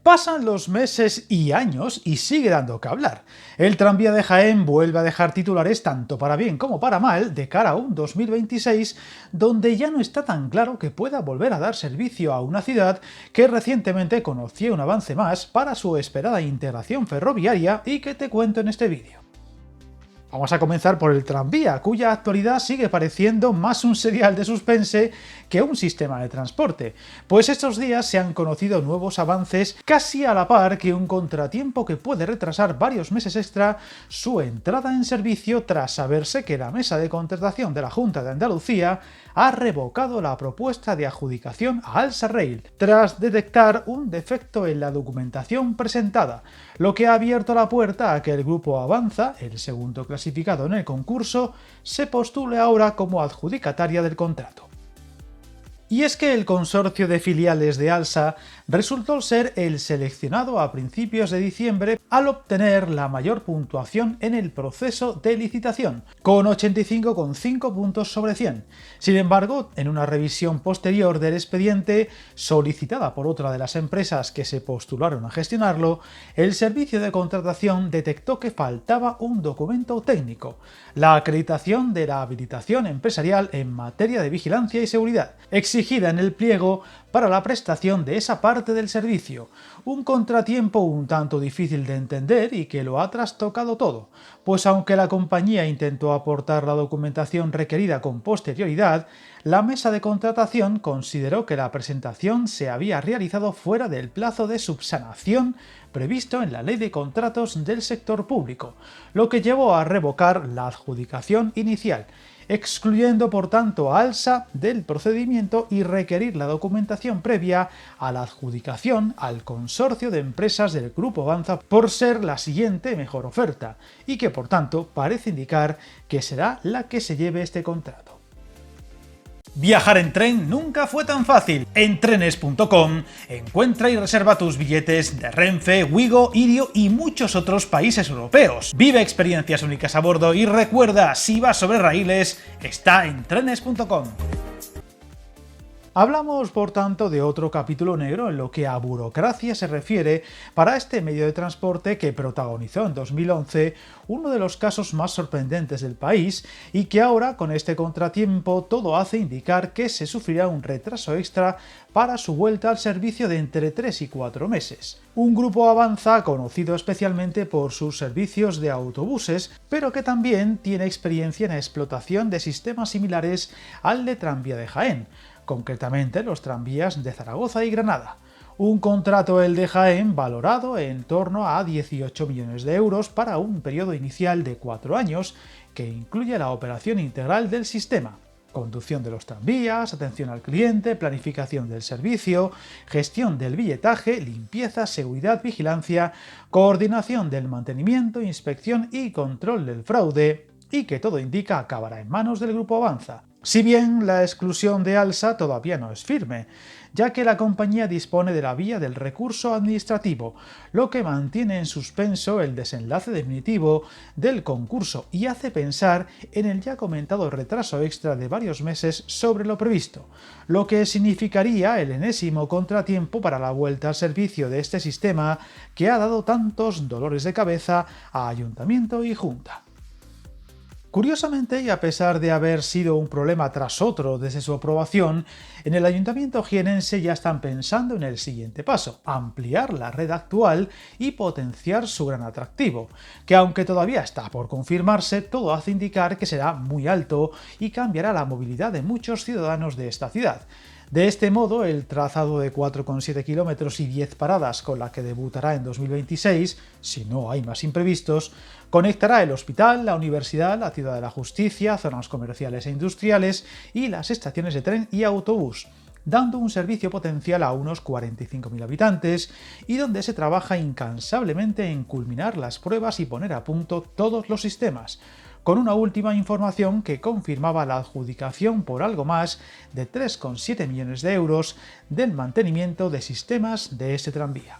Pasan los meses y años y sigue dando que hablar. El tranvía de Jaén vuelve a dejar titulares tanto para bien como para mal de cara a un 2026 donde ya no está tan claro que pueda volver a dar servicio a una ciudad que recientemente conoció un avance más para su esperada integración ferroviaria y que te cuento en este vídeo. Vamos a comenzar por el tranvía, cuya actualidad sigue pareciendo más un serial de suspense que un sistema de transporte, pues estos días se han conocido nuevos avances casi a la par que un contratiempo que puede retrasar varios meses extra su entrada en servicio tras saberse que la mesa de contratación de la Junta de Andalucía ha revocado la propuesta de adjudicación a Alsa Rail, tras detectar un defecto en la documentación presentada, lo que ha abierto la puerta a que el grupo Avanza, el segundo clasificado en el concurso, se postule ahora como adjudicataria del contrato. Y es que el consorcio de filiales de Alsa resultó ser el seleccionado a principios de diciembre al obtener la mayor puntuación en el proceso de licitación, con 85,5 puntos sobre 100. Sin embargo, en una revisión posterior del expediente, solicitada por otra de las empresas que se postularon a gestionarlo, el servicio de contratación detectó que faltaba un documento técnico, la acreditación de la habilitación empresarial en materia de vigilancia y seguridad, exigida en el pliego para la prestación de esa parte del servicio, un contratiempo un tanto difícil de entender y que lo ha trastocado todo, pues aunque la compañía intentó aportar la documentación requerida con posterioridad, la mesa de contratación consideró que la presentación se había realizado fuera del plazo de subsanación previsto en la Ley de Contratos del Sector Público, lo que llevó a revocar la adjudicación inicial, excluyendo por tanto a Alsa del procedimiento y requerir la documentación previa a la adjudicación al consorcio de empresas del Grupo Avanza por ser la siguiente mejor oferta, y que por tanto parece indicar que será la que se lleve este contrato. Viajar en tren nunca fue tan fácil. En trenes.com encuentra y reserva tus billetes de Renfe, Wigo, Irio y muchos otros países europeos. Vive experiencias únicas a bordo y recuerda, si vas sobre raíles, está en trenes.com. Hablamos, por tanto, de otro capítulo negro en lo que a burocracia se refiere para este medio de transporte que protagonizó en 2011 uno de los casos más sorprendentes del país y que ahora, con este contratiempo, todo hace indicar que se sufrirá un retraso extra para su vuelta al servicio de entre 3 y 4 meses. Un grupo Avanza conocido especialmente por sus servicios de autobuses, pero que también tiene experiencia en la explotación de sistemas similares al de Tranvía de Jaén, concretamente los tranvías de Zaragoza y Granada. Un contrato, el de Jaén, valorado en torno a 18 millones de euros para un periodo inicial de 4 años que incluye la operación integral del sistema: conducción de los tranvías, atención al cliente, planificación del servicio, gestión del billetaje, limpieza, seguridad, vigilancia, coordinación del mantenimiento, inspección y control del fraude, y que todo indica acabará en manos del Grupo Avanza. Si bien la exclusión de Alsa todavía no es firme, ya que la compañía dispone de la vía del recurso administrativo, lo que mantiene en suspenso el desenlace definitivo del concurso y hace pensar en el ya comentado retraso extra de varios meses sobre lo previsto, lo que significaría el enésimo contratiempo para la vuelta al servicio de este sistema que ha dado tantos dolores de cabeza a Ayuntamiento y Junta. Curiosamente, y a pesar de haber sido un problema tras otro desde su aprobación, en el Ayuntamiento jienense ya están pensando en el siguiente paso: ampliar la red actual y potenciar su gran atractivo, que aunque todavía está por confirmarse, todo hace indicar que será muy alto y cambiará la movilidad de muchos ciudadanos de esta ciudad. De este modo, el trazado de 4,7 kilómetros y 10 paradas con la que debutará en 2026, si no hay más imprevistos, conectará el hospital, la universidad, la Ciudad de la Justicia, zonas comerciales e industriales y las estaciones de tren y autobús, dando un servicio potencial a unos 45.000 habitantes y donde se trabaja incansablemente en culminar las pruebas y poner a punto todos los sistemas, con una última información que confirmaba la adjudicación por algo más de 3,7 millones de euros del mantenimiento de sistemas de este tranvía.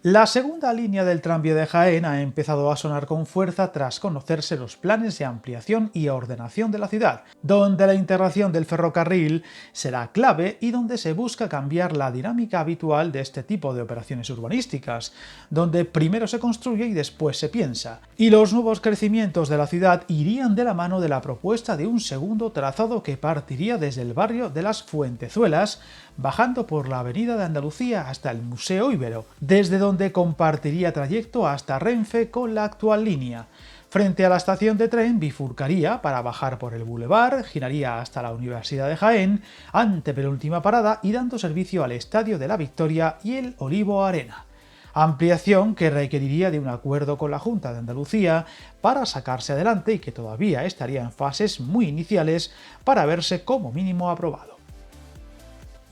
La segunda línea del tranvía de Jaén ha empezado a sonar con fuerza tras conocerse los planes de ampliación y ordenación de la ciudad, donde la integración del ferrocarril será clave y donde se busca cambiar la dinámica habitual de este tipo de operaciones urbanísticas, donde primero se construye y después se piensa. Y los nuevos crecimientos de la ciudad irían de la mano de la propuesta de un segundo trazado que partiría desde el barrio de las Fuentezuelas, bajando por la avenida de Andalucía hasta el Museo Ibero, desde donde compartiría trayecto hasta Renfe con la actual línea. Frente a la estación de tren bifurcaría para bajar por el bulevar, giraría hasta la Universidad de Jaén, antepenúltima parada y dando servicio al Estadio de la Victoria y el Olivo Arena. Ampliación que requeriría de un acuerdo con la Junta de Andalucía para sacarse adelante y que todavía estaría en fases muy iniciales para verse como mínimo aprobado.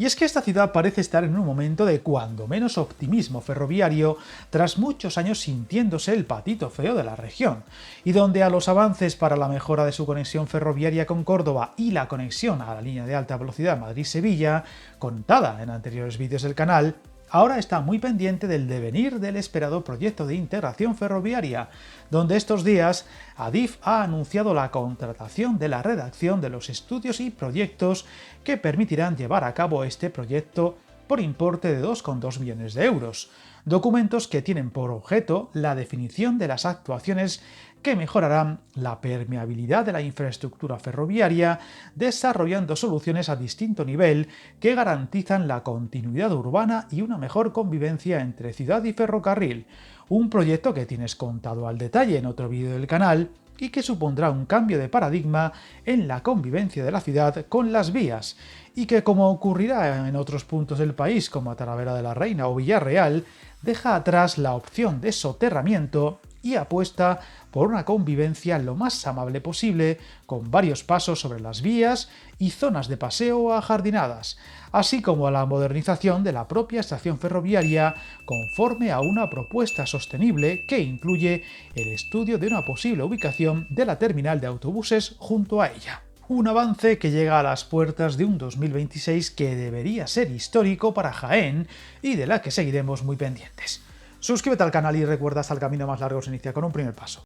Y es que esta ciudad parece estar en un momento de cuando menos optimismo ferroviario tras muchos años sintiéndose el patito feo de la región, y donde a los avances para la mejora de su conexión ferroviaria con Córdoba y la conexión a la línea de alta velocidad Madrid-Sevilla, contada en anteriores vídeos del canal, ahora está muy pendiente del devenir del esperado proyecto de integración ferroviaria, donde estos días Adif ha anunciado la contratación de la redacción de los estudios y proyectos que permitirán llevar a cabo este proyecto por importe de 2,2 millones de euros, documentos que tienen por objeto la definición de las actuaciones que mejorarán la permeabilidad de la infraestructura ferroviaria, desarrollando soluciones a distinto nivel que garantizan la continuidad urbana y una mejor convivencia entre ciudad y ferrocarril, un proyecto que tienes contado al detalle en otro vídeo del canal y que supondrá un cambio de paradigma en la convivencia de la ciudad con las vías, y que, como ocurrirá en otros puntos del país como Talavera de la Reina o Villarreal, deja atrás la opción de soterramiento y apuesta por una convivencia lo más amable posible, con varios pasos sobre las vías y zonas de paseo ajardinadas, así como a la modernización de la propia estación ferroviaria conforme a una propuesta sostenible que incluye el estudio de una posible ubicación de la terminal de autobuses junto a ella. Un avance que llega a las puertas de un 2026 que debería ser histórico para Jaén y de la que seguiremos muy pendientes. Suscríbete al canal y recuerda, hasta el camino más largo se inicia con un primer paso.